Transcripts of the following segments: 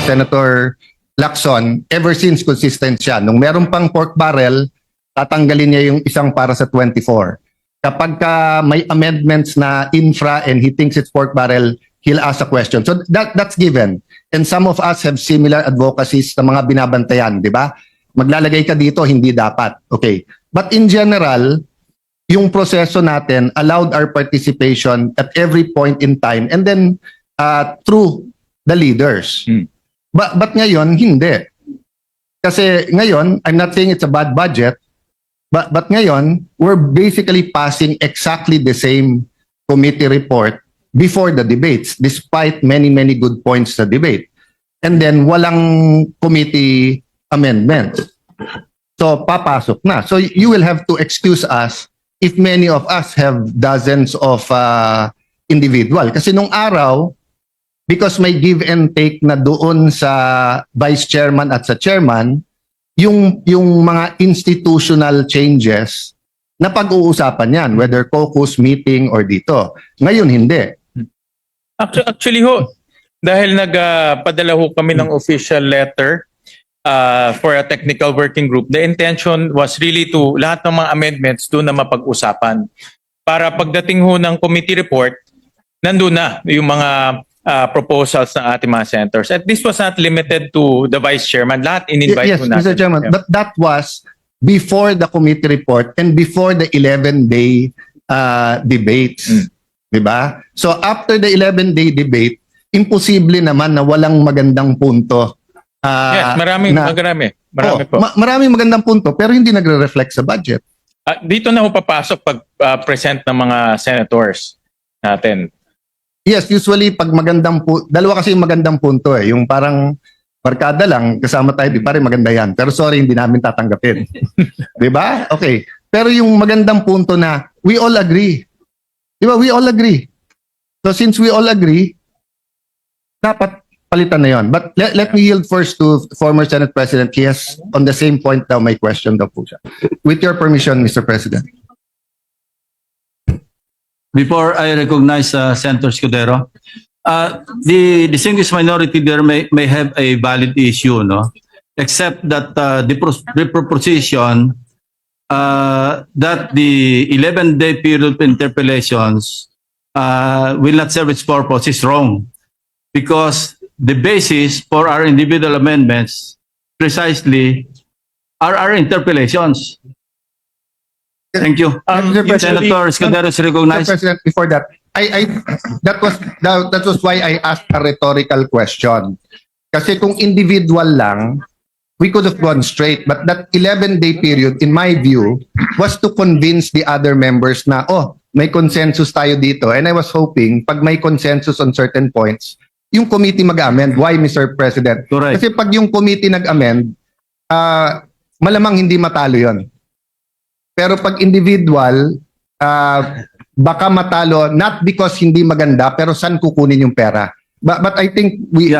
Senator Lacson, ever since consistent siya. Nung meron pang pork barrel, tatanggalin niya yung isang para sa 24. Kapag may amendments na infra and he thinks it's pork barrel, he'll ask a question. So that's given. And some of us have similar advocacies sa mga binabantayan, di ba? Maglalagay ka dito, hindi dapat. Okay. But in general, yung proseso natin allowed our participation at every point in time and then through the leaders. But ngayon, hindi. Kasi ngayon, I'm not saying it's a bad budget, but ngayon, we're basically passing exactly the same committee report before the debates, despite many good points sa debate. And then, walang committee amendments. So, papasok na. So, you will have to excuse us if many of us have dozens of individual. Kasi nung araw, because may give and take na doon sa vice chairman at sa chairman, yung mga institutional changes na pag-uusapan yan, whether caucus, meeting, or dito. Ngayon, hindi. Actually ho, dahil nagpadala ho kami ng official letter for a technical working group, the intention was really to lahat ng mga amendments doon na mapag-usapan. Para pagdating ho ng committee report, nandun na yung mga proposals ng ating mga senators. And this was not limited to the vice chairman. Lahat in-invite Yes, ho natin. Mr. Chairman, but that was before the committee report and before the 11-day debates. Diba? So after the 11-day debate, imposible naman na walang magandang punto. Yes, marami po. Maraming magandang punto pero hindi nagre-reflect sa budget. Dito na ho papasok pag present ng mga senators natin. Yes, usually pag dalawa kasi yung magandang punto eh. Yung parang barkada lang, kasama tayo, di pare maganda yan. Pero sorry, hindi namin tatanggapin. Di ba? Okay. Pero yung magandang punto na we all agree. Di ba? We all agree. So since we all agree, dapat palitan na yon. But let me yield first to former Senate President. He has on the same point daw may question daw po siya. With your permission, Mr. President. Before I recognize Senator Escudero, the distinguished minority there may have a valid issue, no? Except that the proposition that the 11-day period of interpellations will not serve its purpose is wrong. Because the basis for our individual amendments precisely are our interpellations. Thank you. Senator Escudero is recognized. Mr. President, before that, that was why I asked a rhetorical question. Kasi kung individual lang, we could have gone straight. But that 11-day period, in my view, was to convince the other members na, may consensus tayo dito. And I was hoping, pag may consensus on certain points, yung committee mag-amend. Why, Mr. President? Correct. Kasi pag yung committee nag-amend, malamang hindi matalo yon. Pero pag individual, baka matalo not because hindi maganda pero saan kukunin yung pera. But I think we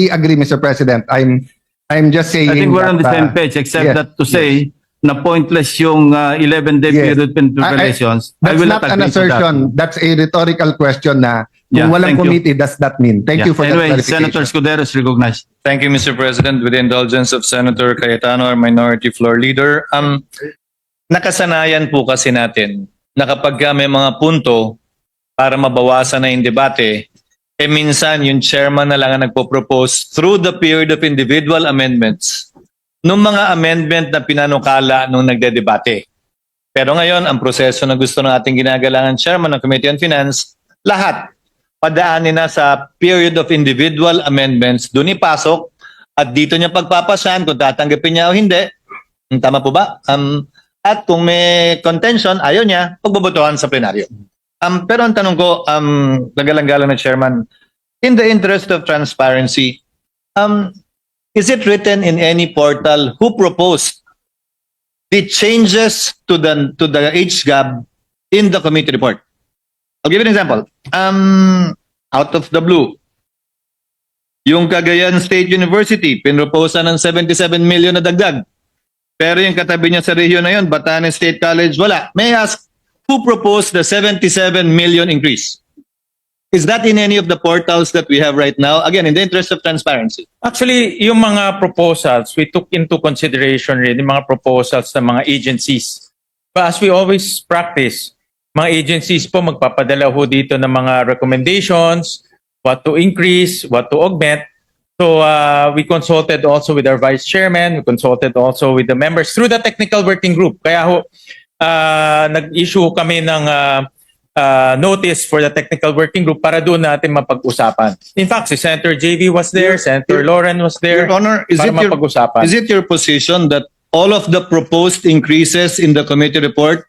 agree, Mr. President. I'm just saying I think we're on the same page except that to say na pointless yung 11-day period interpellations. That's not an assertion. That's a rhetorical question na kung walang committee, does that mean? Thank you for that clarification. Senator Escudero is recognized. Thank you, Mr. President. With the indulgence of Senator Cayetano, our minority floor leader, nakasanayan po kasi natin na kapag may mga punto para mabawasan na yung debate, minsan yung chairman na lang ang nagpo-propose through the period of individual amendments nung mga amendment na pinanukala nung nagdedebate. Pero ngayon, ang proseso na gusto ng ating ginagalangan chairman ng Committee on Finance, lahat padaanin na sa period of individual amendments, doon ipasok at dito niya pagpapasahan kung tatanggapin niya o hindi. Tama po ba? At kung may contention, ayaw niya, pagbobotohan sa plenaryo. Pero ang tanong ko, nagalang-galang na chairman, in the interest of transparency, is it written in any portal who proposed the changes to the age gap in the committee report? I'll give you an example. Out of the blue, yung Cagayan State University, pinroposa ng 77 million na dagdag. Pero yung katabi niya sa rehiyon na yun, Batanes State College, wala. May I ask, who proposed the 77 million increase? Is that in any of the portals that we have right now? Again, in the interest of transparency. Actually, yung mga proposals, we took into consideration rin yung mga proposals ng mga agencies. But as we always practice, mga agencies po magpapadala ho dito ng mga recommendations, what to increase, what to augment. So we consulted also with our vice chairman, we consulted also with the members through the technical working group. Kaya ho, nag-issue kami ng notice for the technical working group para doon natin mapag-usapan. In fact, si Senator JV was there, Senator Lauren was there, Your Honor, para mapag-usapan. is it your position that all of the proposed increases in the committee report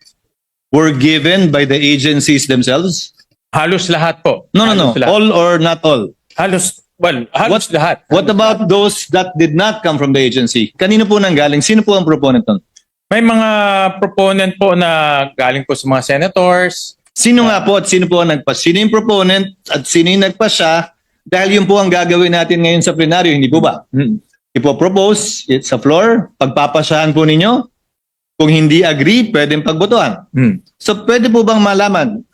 were given by the agencies themselves? Halos lahat po. No. Halos lahat. All or not all? Halos lahat. What about those that did not come from the agency? Kanino po nanggaling? Sino po ang proponent nun? May mga proponent po na galing po sa mga senators. Sino nga po at sino po ang nagpas? Sino yung proponent at sino yung nagpasya? Dahil yun po ang gagawin natin ngayon sa plenaryo, hindi po ba? Ipopropose sa floor, pagpapasyahan po ninyo. Kung hindi agree, pwedeng pagbotohan. So pwede po bang malaman,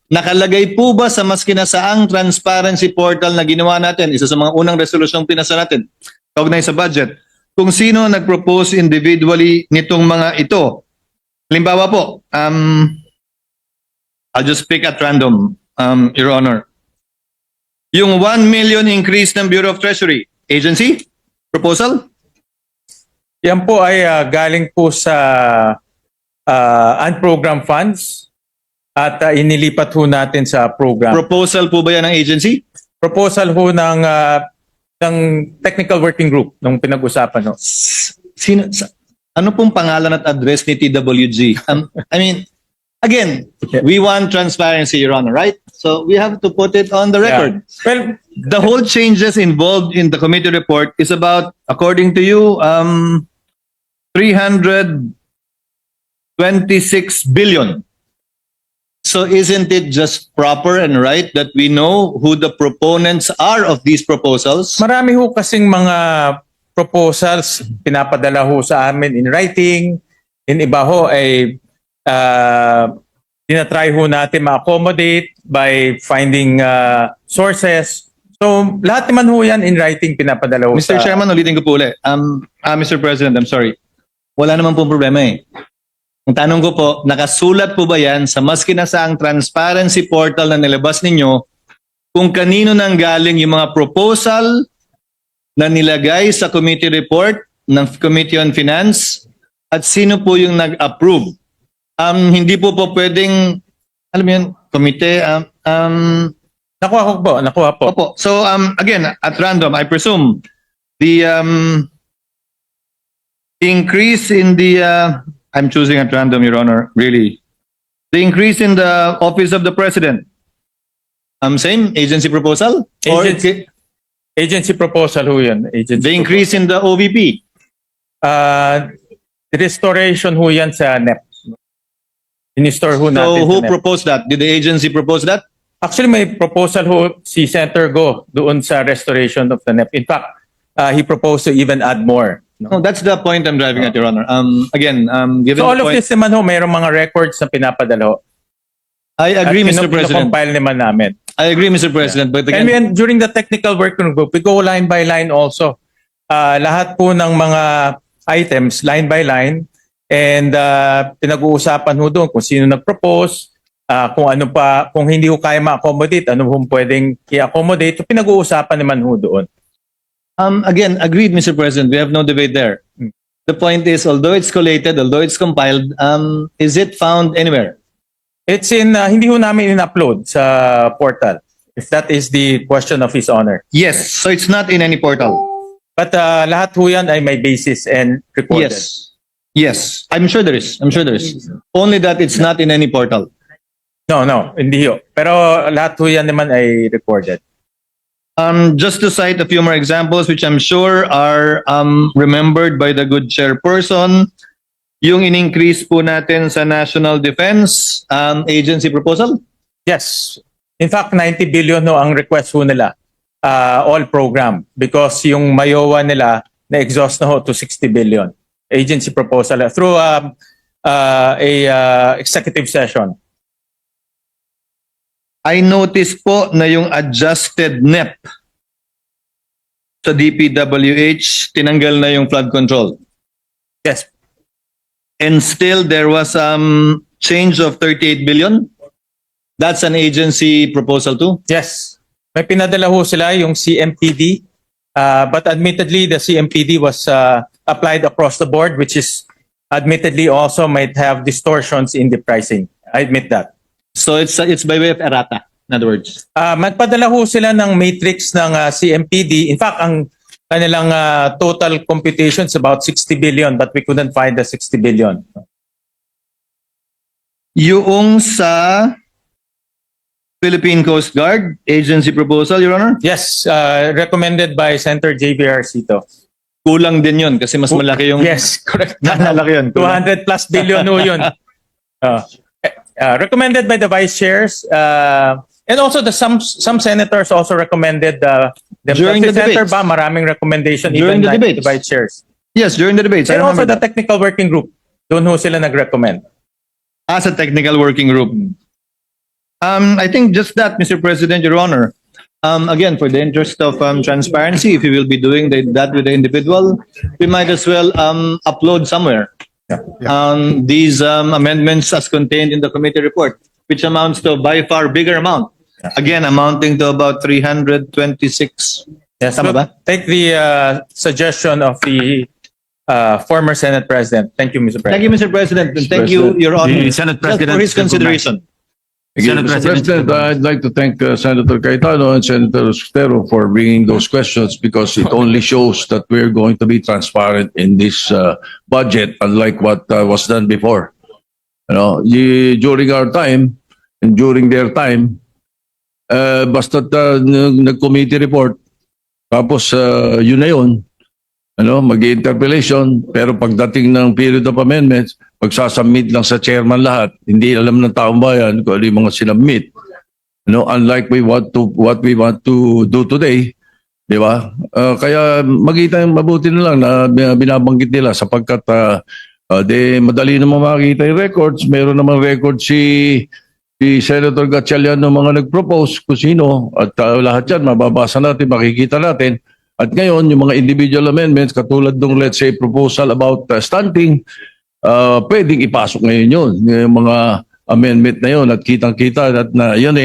nakalagay po ba sa mas kinasaang transparency portal na ginawa natin, isa sa mga unang resolusyong pinasa natin, kaugnay sa budget, kung sino nag-propose individually nitong mga ito? Halimbawa po, I'll just pick at random, Your Honor. Yung 1 million increase ng Bureau of Treasury, agency? Proposal? Yan po ay galing po sa unprogrammed funds at inilipat ho natin sa program. Proposal po ba yan ng agency? Proposal ho ng technical working group nung pinag-usapan ho. Ano pong pangalan at address ni TWG? I mean, again, we want transparency, Your Honor, right? So we have to put it on the record. Yeah. Well, The whole changes involved in the committee report is about, according to you, 326 billion. So isn't it just proper and right that we know who the proponents are of these proposals? marami ho kasing mga proposals pinapadala ho sa amin in writing. In iba ho ay tinatry ho natin ma-accommodate by finding sources. So lahat naman ho yan in writing pinapadala ho Mr. sa... Chairman, ulitin ko po ulit. Mr. President, I'm sorry. Wala naman pong problema eh. Ang tanong ko po, nakasulat po ba yan sa mas kinasaang transparency portal na nilabas ninyo kung kanino nang galing yung mga proposal na nilagay sa committee report ng Committee on Finance at sino po yung nag-approve? Hindi po pwedeng, alam mo yun, komite, Nakuha po. Opo. So again, at random, I presume the increase in the I'm choosing at random, Your Honor, really. The increase in the office of the president. Same agency proposal? Or Agency proposal ho yun. Agency the increase in the OVP? Restoration ho yan sa NEP. In-store ho natin So who sa NEP. proposed that? Did the agency propose that? Actually, may proposal ho si Senator Go doon sa restoration of the NEP. In fact, he proposed to even add more. No, that's the point I'm driving at, Your Honor. Again, given So all the of point, this naman ho, mayroong mga records na pinapadala ho. I agree, Mr. President. Compile naman namin. I agree, Mr. President. But And again, during the technical working group, we go line by line also. Lahat po ng mga items, line by line. And pinag-uusapan ho doon kung sino nag-propose, kung ano pa, kung hindi ho kaya ma-accommodate, ano ho pwedeng i-accommodate. So pinag-uusapan naman ho doon. again, agreed, Mr. President. We have no debate there. The point is, although it's collated, although it's compiled, is it found anywhere? It's in, hindi ho namin in-upload sa portal. If that is the question of His Honor. Yes. So it's not in any portal. But lahat ho yan ay may basis and recorded. Yes. Yes. I'm sure there is. I'm sure there is. Only that it's not in any portal. No, hindi ho. Pero lahat ho yan naman ay recorded. Just to cite a few more examples, which I'm sure are remembered by the good chairperson, yung in-increase po natin sa National Defense Agency proposal. Yes. In fact, 90 billion no ang request ho nila. All program. Because yung Mayowa nila na-exhaust na ho to 60 billion. Agency proposal through a executive session. I noticed po na yung adjusted NEP sa DPWH, tinanggal na yung flood control. Yes. And still there was change of 38 billion. That's an agency proposal too. Yes. May pinadala ho sila yung CMPD. But admittedly, the CMPD was applied across the board, which is admittedly also might have distortions in the pricing. I admit that. So it's by way of errata, in other words. Magpadala ho sila ng matrix ng CMPD. In fact, ang kanilang total computation is about 60 billion, but we couldn't find the 60 billion. Yung sa Philippine Coast Guard agency proposal, Your Honor, Yes, recommended by Senator JVR Cito. kulang din yun kasi mas malaki yung... Yes, correct. Malaki yun. 200 plus billion ho yun. Recommended by the vice chairs. And also some senators also recommended During the Senator debates. Ba, maraming recommendation During even the like debates. the vice chairs. Yes, during the debates. I And also remember the technical working group. Doon ho sila nag-recommend. as a technical working group. I think just that, Mr. President, Your Honor. Again, for the interest of transparency, if we will be doing that with the individual, we might as well upload somewhere these amendments as contained in the committee report, which amounts to a by far bigger amount. Again, amounting to about 326. Yes, Tama we'll ba? take the suggestion of the former Senate President. Thank you, Mr. Thank President. you, Mr. President, and thank you, Your Honor, The Senate just President for his is recognized. consideration. Senate Mr. President. President, I'd like to thank Senator Cayetano and Senator Sustero for bringing those questions because it only shows that we're going to be transparent in this budget, unlike what was done before. You know, during our time and during their time, basta't nag-committee report, tapos yun na yun, ano, mag-interpellation, pero pagdating ng period of amendments, magsasubmit lang sa chairman lahat. Hindi alam ng taong bayan kung ano yung mga sinubmit. You know, unlike what we want to do today, di ba? Kaya mabuti na lang na binabanggit nila sapagkat madali naman makikita yung records. Meron namang record si Senator Gatchalian ng mga nag-propose kung sino at lahat yan mababasa natin, makikita natin. At ngayon, yung mga individual amendments, katulad ng let's say proposal about stunting, pwedeng ipasok ngayon yun, yung mga amendment na yun at kitang-kita at na yun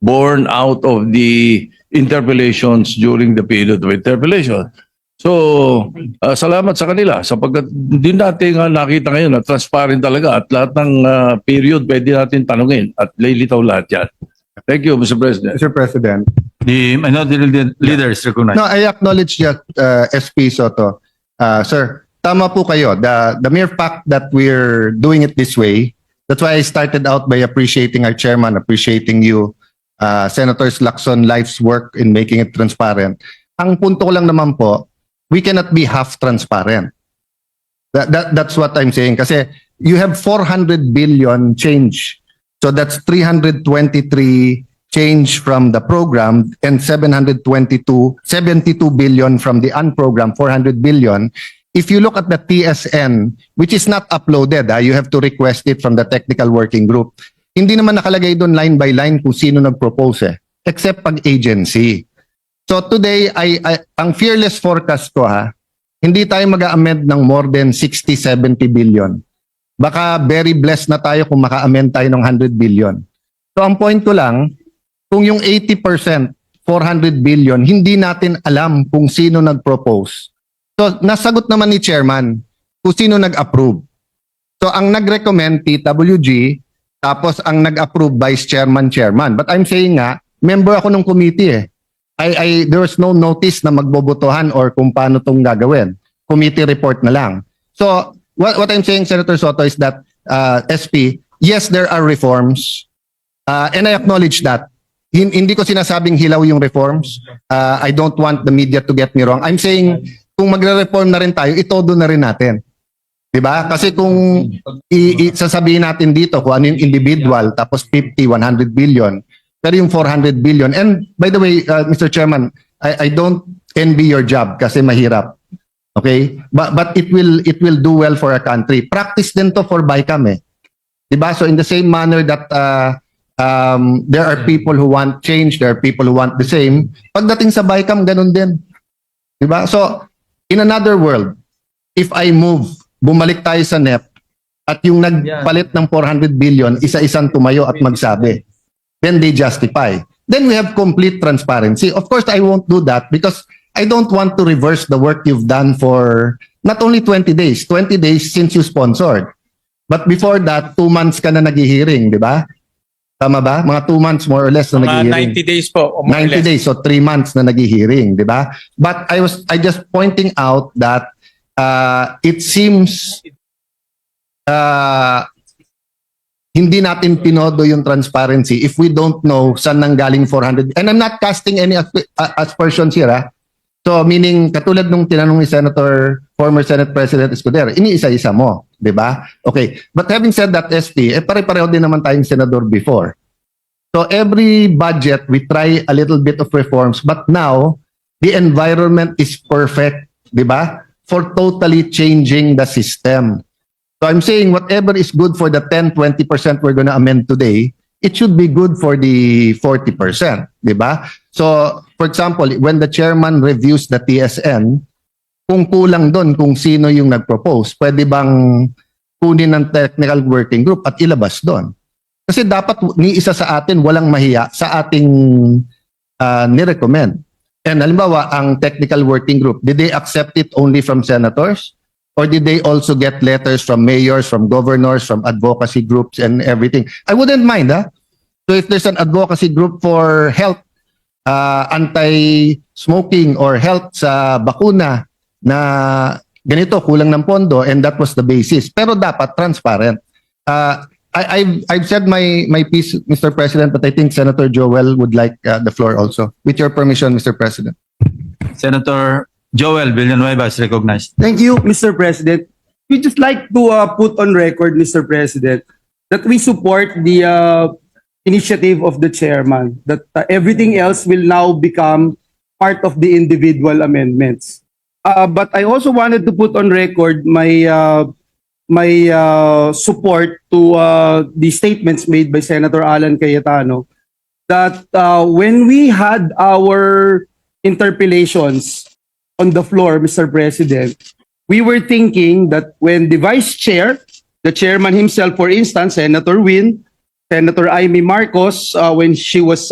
born out of the interpellations during the period of interpellation. So, salamat sa kanila sapagkat din natin nakita ngayon na transparent talaga at lahat ng period pwede natin tanungin at lilitaw lahat yan. Thank you, Mr. President. Mr. President. The minority leader is recognized. No, I acknowledge that, SP Soto. Sir, tama po kayo. The mere fact that we're doing it this way, that's why I started out by appreciating our chairman, appreciating you, Senators Lacson, life's work in making it transparent. Ang punto ko lang naman po, we cannot be half transparent. That's what I'm saying. Kasi you have 400 billion change. So that's 323 change from the program and 72 billion from the unprogrammed, 400 billion. If you look at the TSN, which is not uploaded, you have to request it from the technical working group. Hindi naman nakalagay doon line by line kung sino nag-propose except pag agency. So today, ang fearless forecast ko hindi tayo mag-a-amend ng more than 60-70 billion. Baka very blessed na tayo kung maka-amend tayo ng 100 billion. So ang point ko lang, kung yung 80%, 400 billion, hindi natin alam kung sino nag-propose. So nasagot naman ni chairman kung sino nag-approve. So ang nag-recommend TWG, tapos ang nag-approve vice chairman, chairman. But I'm saying member ako ng committee there was no notice na magbobotohan or kung paano tong gagawin. Committee report na lang. So what I'm saying, Senator Soto, is that SP, yes, there are reforms, and I acknowledge that. Hindi ko sinasabing hilaw yung reforms. I don't want the media to get me wrong. I'm saying kung magre-reform na rin tayo, itodo na rin natin. Diba? Kasi kung sasabihin natin dito kung ano yung individual, tapos 50, 100 billion, pero yung 400 billion. And by the way, Mr. Chairman, I don't envy your job kasi mahirap. Okay? But it will do well for our country. Practice din to for BICAM Diba? So in the same manner that There are people who want change, there are people who want the same. Pagdating sa BICAM, ganun din. Diba? So, in another world, if I move, bumalik tayo sa NEP, at yung nagpalit ng 400 billion, isa-isang tumayo at magsabi, then they justify. Then we have complete transparency. Of course, I won't do that because I don't want to reverse the work you've done for not only 20 days since you sponsored. But before that, 2 months ka na naghihiring, di ba? Tama ba? Mga 2 months more or less na Mga naghihiring. 90 days po. O more or 90 less. days, so 3 months na naghihiring, di ba? But I just pointing out that it seems hindi natin tinodo yung transparency if we don't know saan nanggaling 400. And I'm not casting any aspersions here, ah. So meaning katulad nung tinanong ni former Senate President Escudero, iniisa-isa mo, 'di ba? Okay. But having said that, SP, pare-pareho din naman tayong senador before. So every budget we try a little bit of reforms, but now the environment is perfect, 'di ba? For totally changing the system. So I'm saying whatever is good for the 10-20% we're going to amend today, it should be good for the 40%, 'di ba? So, for example, when the chairman reviews the TSN, kung kulang doon kung sino yung nag-propose, pwede bang kunin ng technical working group at ilabas doon? Kasi dapat ni isa sa atin walang mahiya sa ating nirecommend. And halimbawa, ang technical working group, did they accept it only from senators? Or did they also get letters from mayors, from governors, from advocacy groups and everything? I wouldn't mind, ha? So if there's an advocacy group for health, anti-smoking or health sa bakuna na ganito, kulang ng pondo, and that was the basis. Pero dapat transparent. I've said my piece, Mr. President, but I think Senator Joel would like the floor also. With your permission, Mr. President. Senator Joel Villanueva is recognized. Thank you, Mr. President. We just like to put on record, Mr. President, that we support the initiative of the chairman, that everything else will now become part of the individual amendments. But I also wanted to put on record my support to the statements made by Senator Alan Cayetano that when we had our interpellations on the floor, Mr. President, we were thinking that when the vice chair, the chairman himself, for instance, Senator Win, Senator Amy Marcos, when she was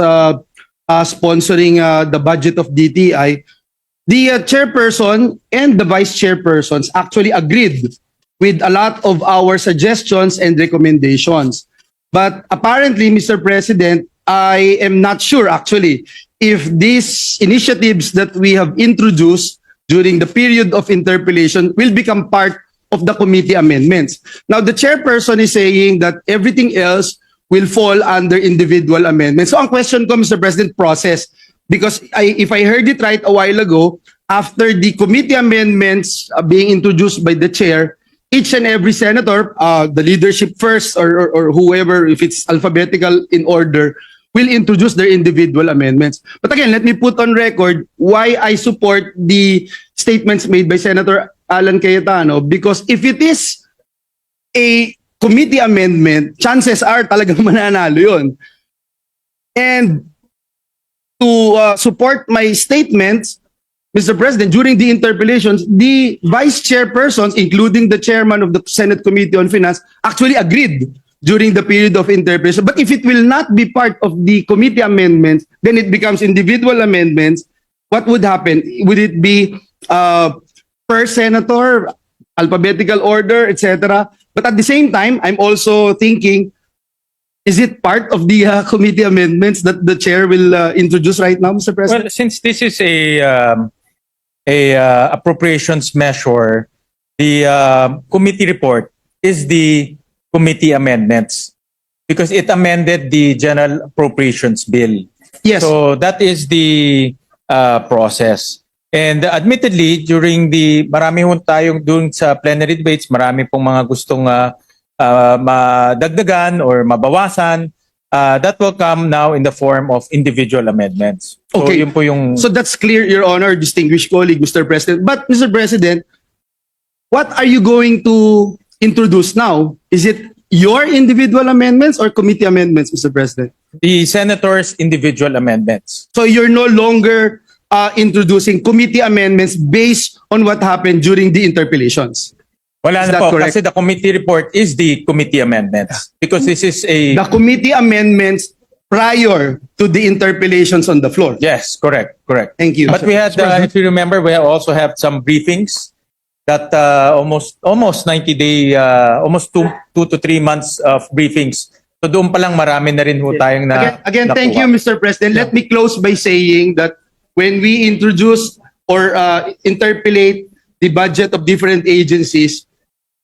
sponsoring the budget of DTI, the chairperson and the vice chairpersons actually agreed with a lot of our suggestions and recommendations. But apparently, Mr. President, I am not sure actually if these initiatives that we have introduced during the period of interpellation will become part of the committee amendments. Now, the chairperson is saying that everything else will fall under individual amendments. So ang question ko, Mr. President, process. Because if I heard it right a while ago, after the committee amendments being introduced by the chair, each and every senator, the leadership first or whoever, if it's alphabetical in order, will introduce their individual amendments. But again, let me put on record why I support the statements made by Senator Alan Cayetano, because if it is a committee amendment, chances are talagang mananalo yun. And to support my statements, Mr. President, during the interpellations, the vice chairpersons, including the chairman of the Senate Committee on Finance, actually agreed during the period of interpellation. But if it will not be part of the committee amendments, then it becomes individual amendments. What would happen? Would it be per senator, alphabetical order, etc.? But at the same time, I'm also thinking, is it part of the committee amendments that the chair will introduce right now, Mr. President? Well, since this is a appropriations measure, the committee report is the committee amendments because it amended the general appropriations bill. Yes. So that is the process. And admittedly, during marami hong tayong dun sa plenary debates, marami pong mga gustong madagdagan or mabawasan. That will come now in the form of individual amendments. So Okay. yun po yung... So that's clear, Your Honor, distinguished colleague, Mr. President. But, Mr. President, what are you going to introduce now? Is it your individual amendments or committee amendments, Mr. President? the senators' individual amendments. So you're no longer introducing committee amendments based on what happened during the interpellations. Wala Is na that po, correct? kasi the committee report is the committee amendments. Because this is a... The committee amendments prior to the interpellations on the floor. Yes, correct. Thank you. But we had, if you remember, we also have some briefings that almost 90-day, almost two to 3 months of briefings. So doon pa lang marami na rin ho tayong na Again, thank you, nakuha. Mr. President. Let me close by saying that when we introduce or interpolate the budget of different agencies,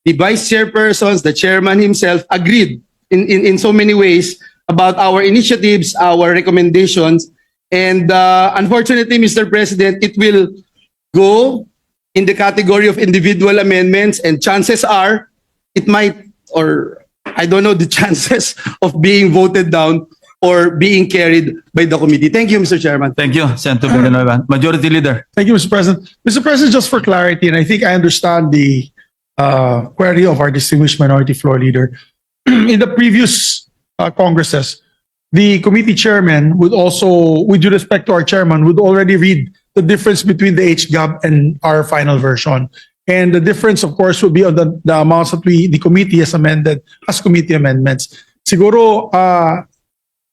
the vice chairpersons, the chairman himself agreed in so many ways about our initiatives, our recommendations. And unfortunately, Mr. President, it will go in the category of individual amendments, and chances are it might, or I don't know the chances of being voted down or being carried by the committee. Thank you, Mr. Chairman. Thank you, Senator Villanueva. Majority Leader. Thank you, Mr. President. Mr. President, just for clarity, and I think I understand the query of our distinguished minority floor leader. In the previous Congresses, the committee chairman would also, with due respect to our chairman, would already read the difference between the HGAB and our final version. And the difference, of course, would be on the amounts that the committee has amended as committee amendments. Siguro,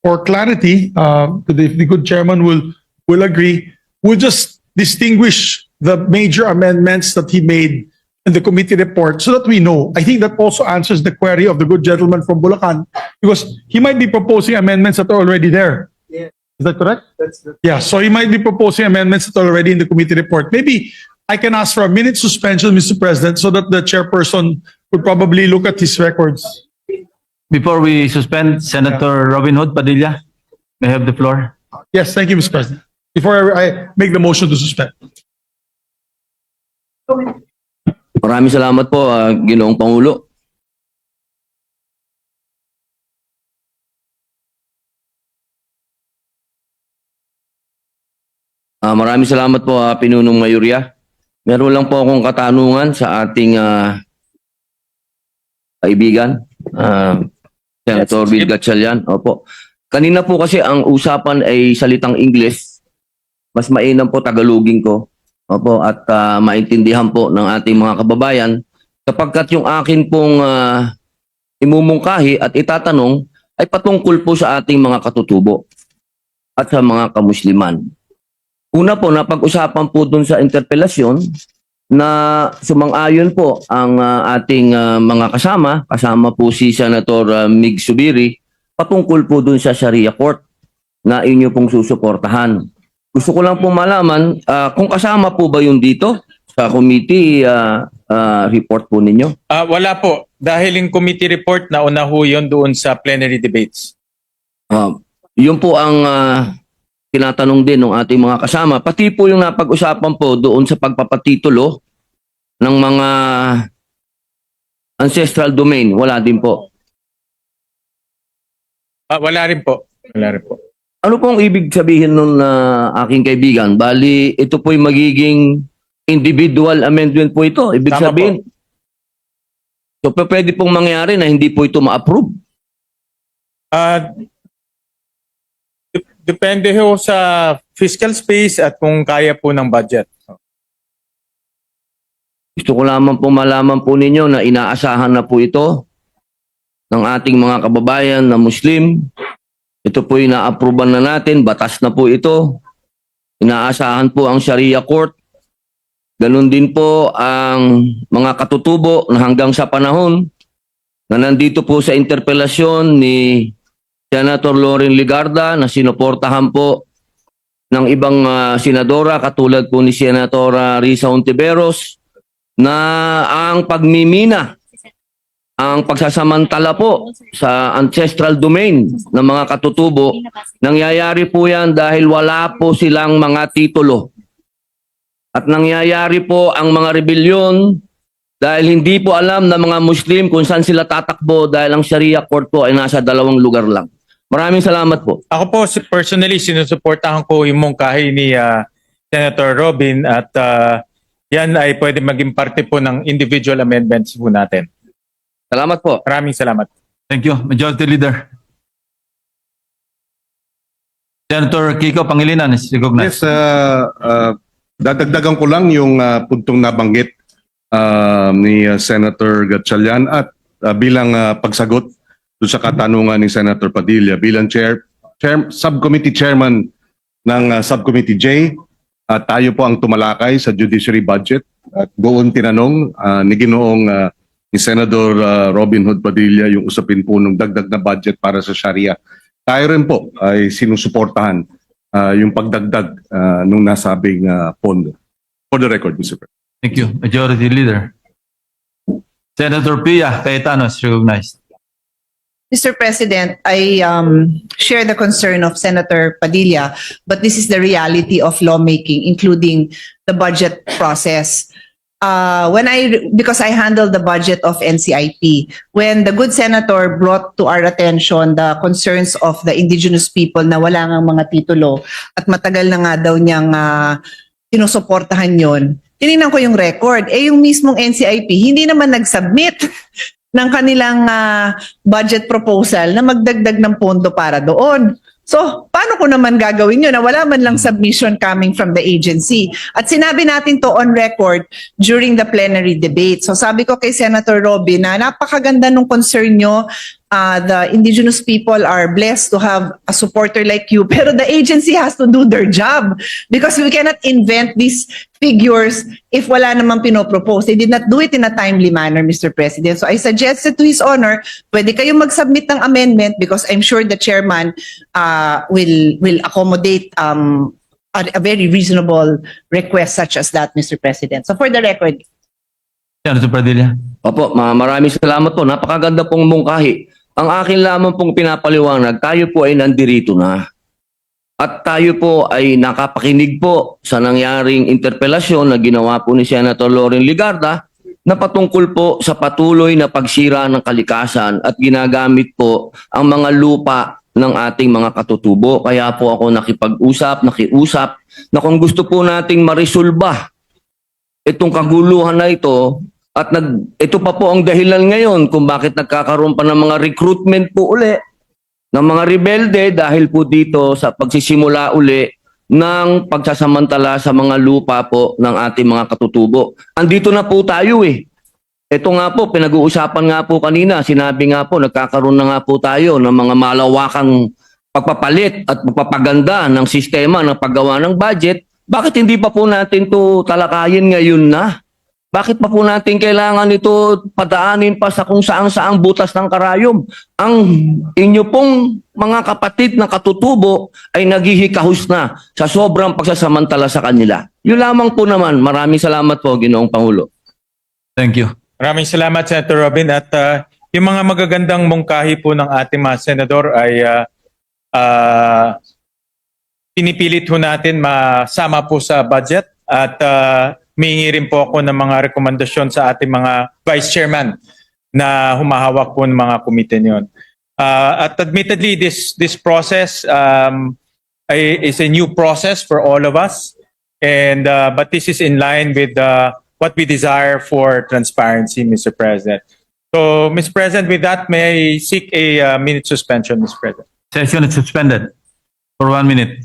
for clarity, the good chairman will agree. We'll just distinguish the major amendments that he made in the committee report so that we know. I think that also answers the query of the good gentleman from Bulacan, because he might be proposing amendments that are already there. Yeah. Is that correct? Yeah, so he might be proposing amendments that are already in the committee report. Maybe I can ask for a minute suspension, Mr. President, so that the chairperson would probably look at his records. Before we suspend, Senator Robin Hood Padilla, may have the floor. Yes, thank you, Mr. President. Before I make the motion to suspend. Maraming salamat po, Ginoong Pangulo. Maraming salamat po, Pinunong Mayorya. Meron lang po akong katanungan sa ating kaibigan, Senator Yes, Bill Gatchalian. Opo. Kanina po kasi ang usapan ay salitang English. Mas mainam po Tagalogin ko. Opo, at maintindihan po ng ating mga kababayan, sapagkat yung akin pong imumungkahi at itatanong ay patungkol po sa ating mga katutubo at sa mga kamusliman. Una po, napag-usapan po dun sa interpelasyon na sumang-ayon po ang ating mga kasama po si Senator Mig Zubiri, patungkol po dun sa Sharia Court na inyo pong susuportahan. Gusto ko lang po malaman kung kasama po ba yung dito sa committee report po ninyo. Wala po. Dahil yung committee report, nauna ho yun doon sa plenary debates. Yun po ang tinatanong din ng ating mga kasama. Pati po yung napag-usapan po doon sa pagpapatitulo ng mga ancestral domain. Wala din po. Wala rin po. Ano pong ibig sabihin nun aking kaibigan? Bali, ito po'y magiging individual amendment po ito. Ibig Tama sabihin, so pwede pong mangyari na hindi po ito ma-approve. Depende ho sa fiscal space at kung kaya po ng budget. Gusto ko lamang po malaman po ninyo na inaasahan na po ito ng ating mga kababayan na Muslim. Ito po ina-approvean na natin, batas na po ito. Inaasahan po ang Sharia Court. Ganon din po ang mga katutubo na hanggang sa panahon na nandito po sa interpelasyon ni Senator Loren Legarda na sinuportahan po ng ibang senadora katulad po ni Senator Risa Hontiveros na ang pagmimina, ang pagsasamantala po sa ancestral domain ng mga katutubo, nangyayari po yan dahil wala po silang mga titulo. At nangyayari po ang mga rebellion dahil hindi po alam ng mga Muslim kung saan sila tatakbo dahil ang Sharia Court po ay nasa 2 lugar lang. Maraming salamat po. Ako po personally sinusuportahan ko yung mungkahi ni Senator Robin at yan ay pwede maging parte po ng individual amendments po natin. Salamat po. Maraming salamat. Thank you. Majority Leader. Senator Kiko Pangilinan is recognized. Yes, dadagdagan ko lang yung puntong nabanggit ni Senator Gatchalian at bilang pagsagot doon sa katanungan ni Senator Padilla bilang subcommittee chairman ng Subcommittee J, tayo po ang tumalakay sa judiciary budget at doon tinanong ni Senator Robin Hood Padilla yung usapin po ng dagdag na budget para sa Sharia. Tayo rin po ay sinusuportahan yung pagdagdag nung nasabing pondo. For the record, Mr. President. Thank you. Majority Leader. Senator Pia Cayetano is recognized. Mr. President, I share the concern of Senator Padilla, but this is the reality of lawmaking, including the budget process. Because I handle the budget of NCIP, when the good senator brought to our attention the concerns of the indigenous people na wala ngang mga titulo at matagal na nga daw niyang sinusuportahan yon, tinignan ko yung record. Yung mismong NCIP, hindi naman nag-submit ng kanilang budget proposal na magdagdag ng pondo para doon. So, paano ko naman gagawin yun na wala man lang submission coming from the agency? At sinabi natin to on record during the plenary debate. So, sabi ko kay Senator Robin na napakaganda nung concern nyo. The indigenous people are blessed to have a supporter like you, pero the agency has to do their job because we cannot invent these figures if wala namang pinopropose. They did not do it in a timely manner, Mr. President. So I suggested to His Honor, pwede kayong mag-submit ng amendment because I'm sure the chairman will accommodate a very reasonable request such as that, Mr. President. So for the record, Senator Padilla. Opo, maraming salamat po. Napakaganda pong mungkahi. Ang akin lamang pong pinapaliwanag, tayo po ay nandirito na. At tayo po ay nakapakinig po sa nangyaring interpelasyon na ginawa po ni Senator Loren Ligarda na patungkol po sa patuloy na pagsira ng kalikasan at ginagamit po ang mga lupa ng ating mga katutubo. Kaya po ako nakiusap na kung gusto po nating marisolba itong kaguluhan na ito, at ito pa po ang dahilan ngayon kung bakit nagkakaroon pa ng mga recruitment po uli ng mga rebelde dahil po dito sa pagsisimula uli ng pagsasamantala sa mga lupa po ng ating mga katutubo. Andito na po tayo eh. Ito nga po, pinag-uusapan nga po kanina, sinabi nga po, nagkakaroon na nga po tayo ng mga malawakang pagpapalit at pagpapaganda ng sistema ng paggawa ng budget. Bakit hindi pa po natin to talakayin ngayon na? Bakit pa po natin kailangan ito padaanin pa sa kung saan-saang butas ng karayom? Ang inyo pong mga kapatid na katutubo ay naghihikahus na sa sobrang pagsasamantala sa kanila. Yun lamang po naman. Maraming salamat po, Ginoong Pangulo. Thank you. Maraming salamat, Senator Robin. At yung mga magagandang mungkahi po ng ating mga senador ay pinipilit ho natin masama po sa budget at humingi rin po ako ng mga rekomendasyon sa ating mga vice chairman na humahawak po ng mga komite niyon. At admittedly, this process is a new process for all of us, and but this is in line with what we desire for transparency, Mr. President. So, Mr. President, with that, may I seek a minute suspension, Mr. President? Session is suspended for 1 minute.